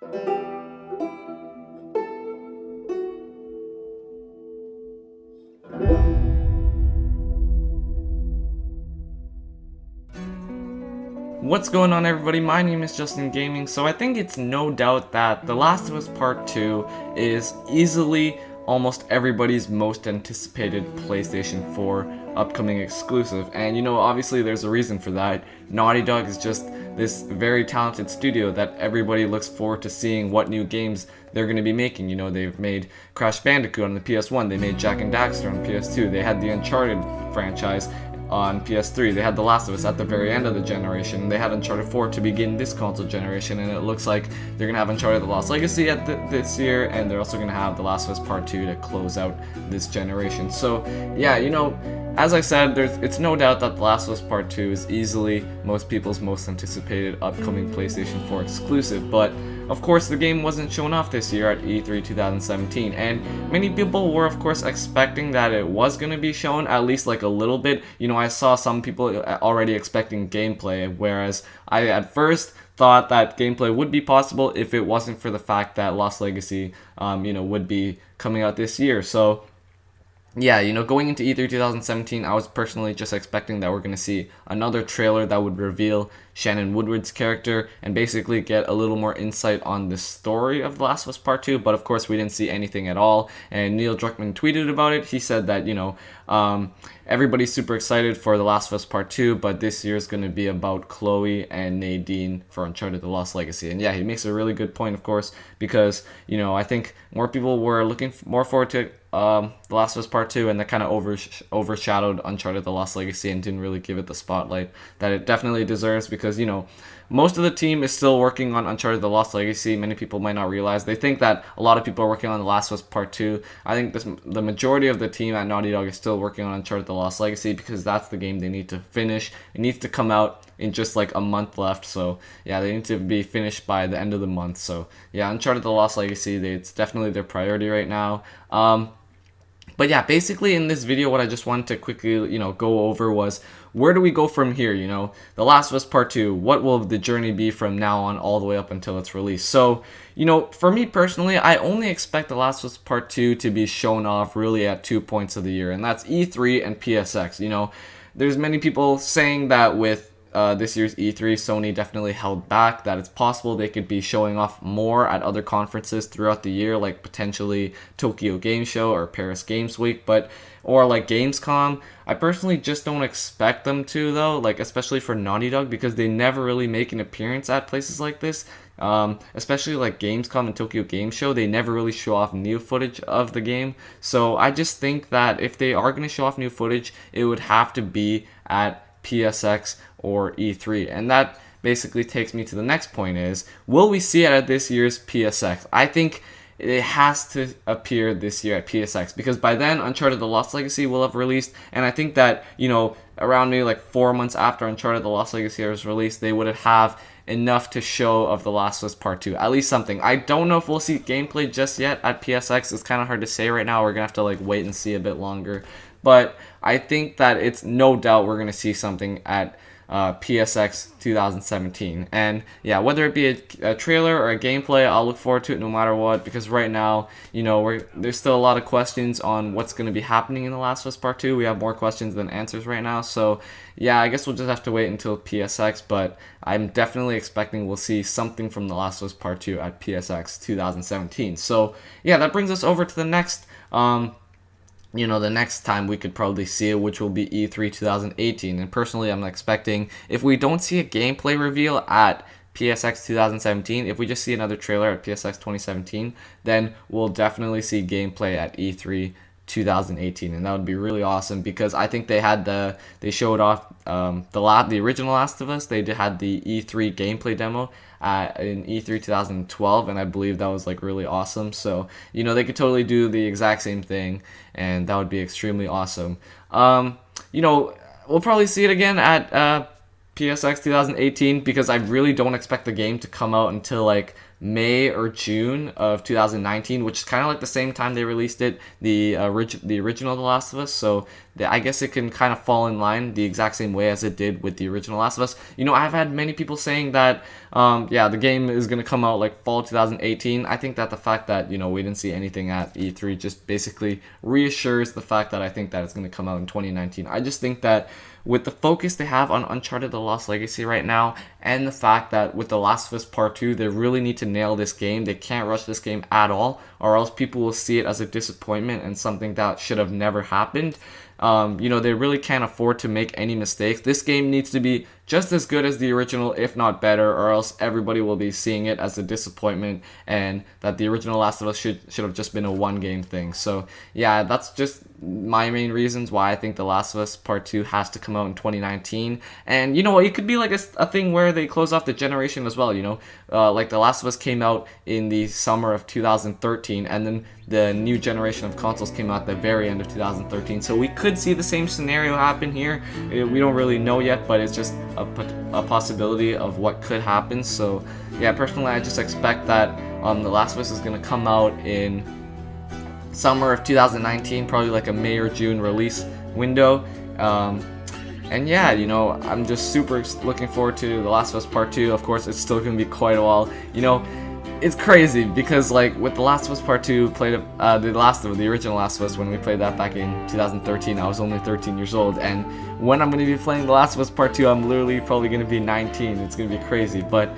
What's going on, everybody? My name is Justin Gaming. So I think it's no doubt that The Last of Us Part 2 is easily almost everybody's most anticipated PlayStation 4 upcoming exclusive. And obviously there's a reason for that. Naughty Dog is just this very talented studio that everybody looks forward to seeing what new games they're going to be making. They've made Crash Bandicoot on the PS1, they made Jak and Daxter on PS2, they had the Uncharted franchise on PS3. They had The Last of Us at the very end of the generation. They had Uncharted 4 to begin this console generation, and it looks like they're going to have Uncharted The Lost Legacy at this year, and they're also going to have The Last of Us Part 2 to close out this generation. So, yeah, as I said, it's no doubt that The Last of Us Part 2 is easily most people's most anticipated upcoming PlayStation 4 exclusive, but of course the game wasn't shown off this year at E3 2017, and many people were of course expecting that it was going to be shown at least like a little bit. I saw some people already expecting gameplay, whereas I at first thought that gameplay would be possible if it wasn't for the fact that Lost Legacy would be coming out this year. So yeah, going into E3 2017, I was personally just expecting that we're going to see another trailer that would reveal Shannon Woodward's character and basically get a little more insight on the story of The Last of Us Part 2, but of course we didn't see anything at all, and Neil Druckmann tweeted about it. He said that, everybody's super excited for The Last of Us Part 2, but this year is going to be about Chloe and Nadine for Uncharted The Lost Legacy. And yeah, he makes a really good point, of course, because, I think more people were looking more forward to The Last of Us Part 2, and that kind of overshadowed Uncharted The Lost Legacy and didn't really give it the spotlight that it definitely deserves, because most of the team is still working on Uncharted The Lost Legacy. Many people might not realize. They think that a lot of people are working on The Last of Us Part 2. I think the majority of the team at Naughty Dog is still working on Uncharted The Lost Legacy, because that's the game they need to finish. It needs to come out in just like a month left, so yeah, they need to be finished by the end of the month. So yeah, Uncharted The Lost Legacy, it's definitely their priority right now. But yeah, basically in this video, what I just wanted to quickly, go over was, where do we go from here? The Last of Us Part 2, what will the journey be from now on all the way up until its release? So, for me personally, I only expect The Last of Us Part 2 to be shown off really at 2 points of the year, and that's E3 and PSX. There's many people saying that with this year's E3, Sony definitely held back, that it's possible they could be showing off more at other conferences throughout the year, like potentially Tokyo Game Show or Paris Games Week, or like Gamescom. I personally just don't expect them to, though, like especially for Naughty Dog, because they never really make an appearance at places like this. Especially like Gamescom and Tokyo Game Show, they never really show off new footage of the game. So I just think that if they are going to show off new footage, it would have to be at PSX or E3. And that basically takes me to the next point is, will we see it at this year's PSX? I think it has to appear this year at PSX, because by then Uncharted The Lost Legacy will have released, and I think that, around maybe like 4 months after Uncharted The Lost Legacy was released, they would have enough to show of The Last of Us Part 2, at least something. I don't know if we'll see gameplay just yet at PSX. It's kind of hard to say right now. We're gonna have to like wait and see a bit longer, but I think that it's no doubt we're gonna see something at PSX 2017. And yeah, whether it be a trailer or a gameplay, I'll look forward to it no matter what, because right now, there's still a lot of questions on what's going to be happening in The Last of Us Part 2. We have more questions than answers right now, so yeah, I guess we'll just have to wait until PSX, but I'm definitely expecting we'll see something from The Last of Us Part 2 at PSX 2017. So yeah, that brings us over to the next the next time we could probably see it, which will be E3 2018. And personally, I'm expecting, if we don't see a gameplay reveal at PSX 2017, if we just see another trailer at PSX 2017, then we'll definitely see gameplay at E3 2018, and that would be really awesome, because I think they showed off the original Last of Us. They had the E3 gameplay demo in E3 2012, and I believe that was like really awesome. So they could totally do the exact same thing, and that would be extremely awesome. We'll probably see it again at PSX 2018, because I really don't expect the game to come out until like May or June of 2019, which is kind of like the same time they released it, the original The Last of Us. So I guess it can kind of fall in line the exact same way as it did with the original Last of Us. You know, I've had many people saying that, yeah, the game is going to come out like fall 2018. I think that the fact that, you know, we didn't see anything at E3 just basically reassures the fact that I think that it's going to come out in 2019. I just think that with the focus they have on Uncharted The Lost Legacy right now, and the fact that with The Last of Us Part 2, they really need to nail this game. They can't rush this game at all, or else people will see it as a disappointment and something that should have never happened. You know, they really can't afford to make any mistakes. This game needs to be just as good as the original, if not better, or else everybody will be seeing it as a disappointment, and that the original Last of Us should have just been a one-game thing. So yeah, that's just my main reasons why I think The Last of Us Part 2 has to come out in 2019. And you know, it could be like a thing where they close off the generation as well, you know, like The Last of Us came out in the summer of 2013, and then the new generation of consoles came out at the very end of 2013. So we could see the same scenario happen here. We don't really know yet, but it's just a possibility of what could happen. So yeah, personally, I just expect that The Last of Us is going to come out in summer of 2019, probably like a May or June release window. And yeah, you know, I'm just super looking forward to The Last of Us Part 2. Of course, it's still going to be quite a while. You know, it's crazy because like with The Last of Us Part 2, played the original Last of Us when we played that back in 2013. I was only 13 years old, and when I'm going to be playing The Last of Us Part 2, I'm literally probably going to be 19. It's going to be crazy, but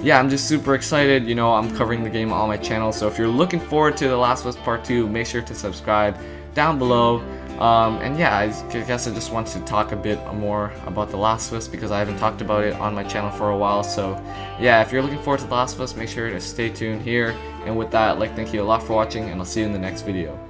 yeah, I'm just super excited. You know, I'm covering the game on my channel, so if you're looking forward to The Last of Us Part 2, make sure to subscribe down below. And yeah, I guess I just want to talk a bit more about The Last of Us because I haven't talked about it on my channel for a while. So yeah, if you're looking forward to The Last of Us, make sure to stay tuned here. And with that, I'd like to thank you a lot for watching, and I'll see you in the next video.